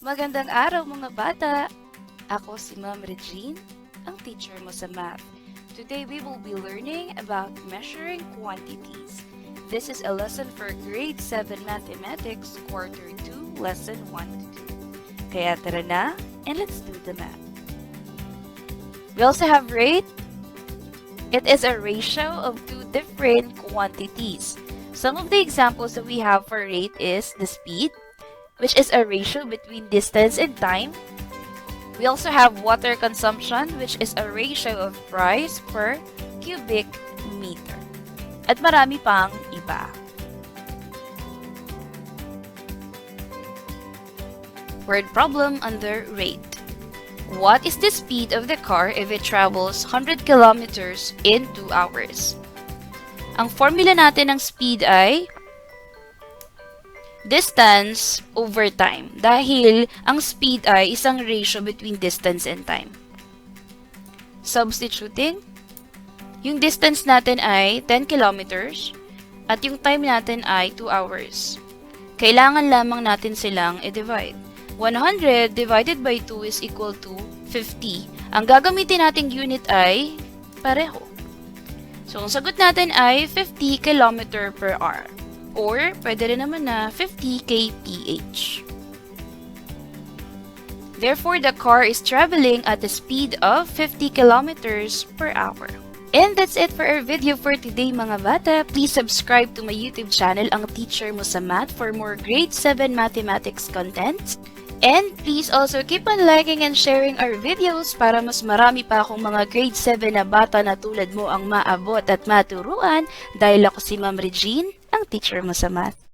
Magandang araw mga bata! Ako si Ma'am Regine, ang teacher mo sa math. Today we will be learning about measuring quantities. This is a lesson for Grade 7 Mathematics, Quarter 2, Lesson 1 to 2. Kaya tara na, and let's do the math. We also have rate. It is a ratio of two different quantities. Some of the examples that we have for rate is the speed, which is a ratio between distance and time. We also have water consumption, which is a ratio of price per cubic meter. At marami pang iba. Word problem under rate. What is the speed of the car if it travels 100 kilometers in 2 hours? Ang formula natin ng speed ay distance over time. Dahil ang speed ay isang ratio between distance and time. Substituting, yung distance natin ay 10 kilometers at yung time natin ay 2 hours. Kailangan lamang natin silang i-divide. 100 divided by 2 is equal to 50. Ang gagamitin nating unit ay pareho. So, ang sagot natin ay 50 km per hour. Or, pwede rin naman na 50 kph. Therefore, the car is traveling at a speed of 50 kilometers per hour. And that's it for our video for today mga bata. Please subscribe to my YouTube channel, ang teacher mo sa math, for more grade 7 mathematics content. And please also keep on liking and sharing our videos para mas marami pa akong mga grade 7 na bata na tulad mo ang maabot at maturuan dahil ako si Ma'am Regine, ang teacher mo sa math.